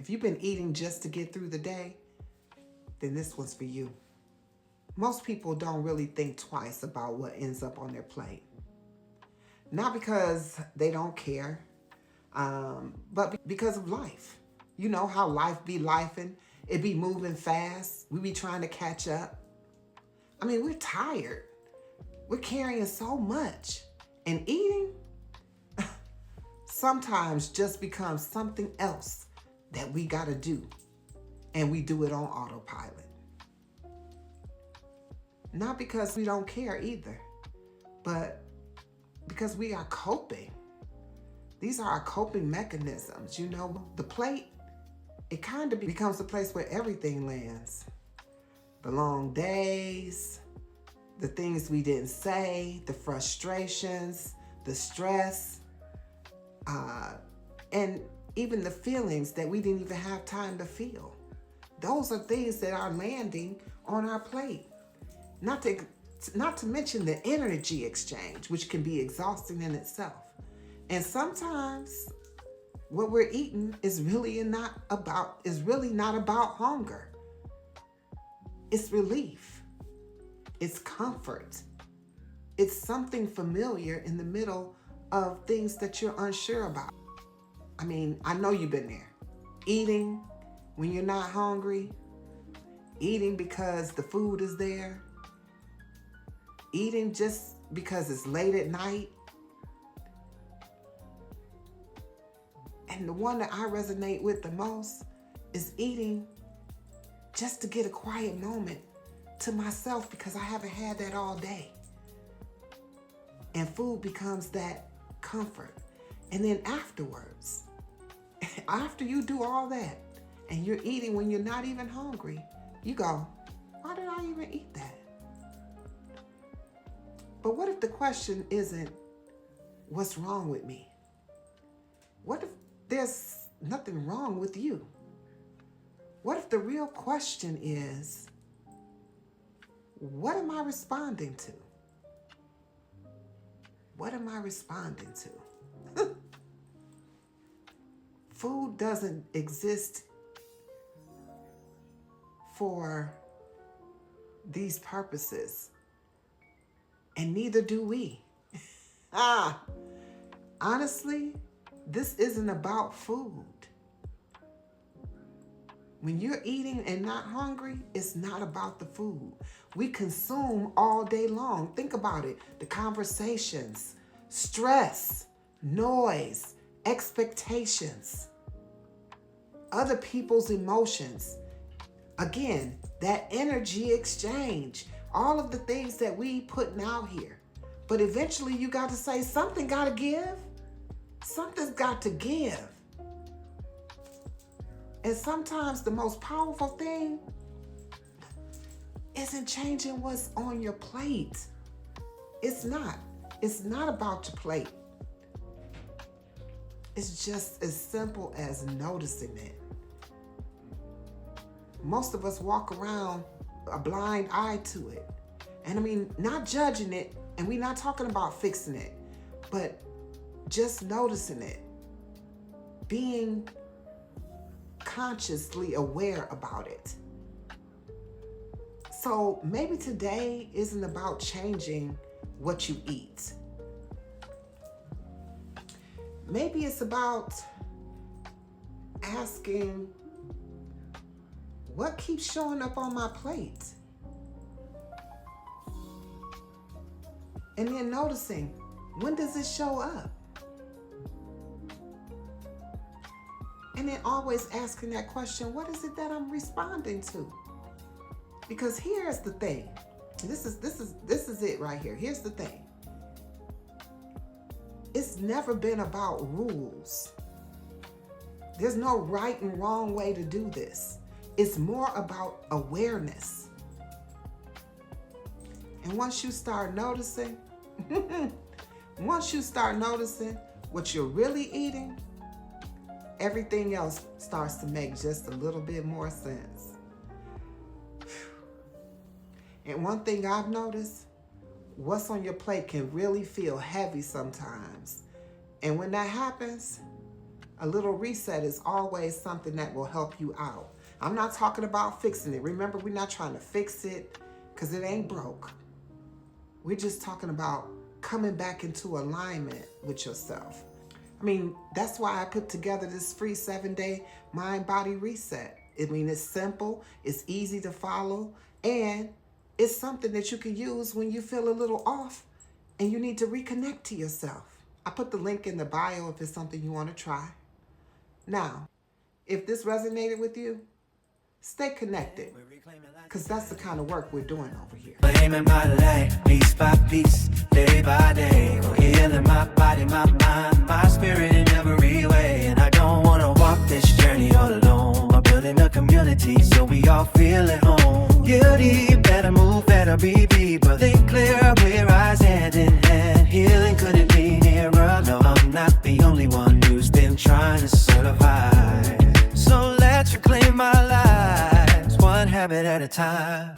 If you've been eating just to get through the day, then this one's for you. Most people don't really think twice about what ends up on their plate. Not because they don't care, but because of life. You know how life be lifing. It be moving fast. We be trying to catch up. I mean, we're tired. We're carrying so much. And eating sometimes just becomes something else that we got to do. And we do it on autopilot. Not because we don't care either, but because we are coping. These are our coping mechanisms. You know, the plate, it kind of becomes a place where everything lands. The long days, the things we didn't say, the frustrations, the stress, and even the feelings that we didn't even have time to feel. Those are things that are landing on our plate. Not to mention the energy exchange, which can be exhausting in itself. And sometimes what we're eating is really not about hunger. It's relief. It's comfort. It's something familiar in the middle of things that you're unsure about. I mean, I know you've been there. Eating when you're not hungry. Eating because the food is there. Eating just because it's late at night. And the one that I resonate with the most is eating just to get a quiet moment to myself because I haven't had that all day. And food becomes that comfort. And then afterwards, after you do all that and you're eating when you're not even hungry, you go, why did I even eat that? But what if the question isn't, what's wrong with me? What if there's nothing wrong with you? What if the real question is, what am I responding to? What am I responding to? Food doesn't exist for these purposes, and neither do we. Honestly, this isn't about food. When you're eating and not hungry, it's not about the food. We consume all day long. Think about it. The conversations, stress, noise, expectations, other people's emotions. Again, that energy exchange, all of the things that we putting out here. But eventually you got to say, something got to give. Something's got to give. And sometimes the most powerful thing isn't changing what's on your plate. It's not. It's not about your plate. It's just as simple as noticing it. Most of us walk around a blind eye to it. And I mean, not judging it, and we're not talking about fixing it, but just noticing it. Being consciously aware about it. So maybe today isn't about changing what you eat. Maybe it's about asking, what keeps showing up on my plate? And then noticing, when does it show up? And then always asking that question, what is it that I'm responding to? Because here's the thing. This is it right here. Here's the thing. It's never been about rules. There's no right and wrong way to do this. It's more about awareness. And once you start noticing, what you're really eating, everything else starts to make just a little bit more sense. And one thing I've noticed, what's on your plate can really feel heavy sometimes. And when that happens, A little reset is always something that will help you out. I'm not talking about fixing it. Remember, we're not trying to fix it because it ain't broke. We're just talking about coming back into alignment with yourself. I mean, that's why I put together this free 7-day mind-body reset. I mean, it's simple, it's easy to follow, and it's something that you can use when you feel a little off and you need to reconnect to yourself. I put the link in the bio if it's something you want to try. Now, if this resonated with you, stay connected, because that's the kind of work we're doing over here. Claiming my life, piece by piece, day by day, healing my body, my mind, my spirit in every way. And I don't want to walk this journey all alone. I'm building a community so we all feel at home. Guilty, better move, better be deeper. Think clearer, we rise hand in hand. Healing couldn't be nearer. No, I'm not the only one who's been trying to survive. So let's reclaim our lives, one habit at a time.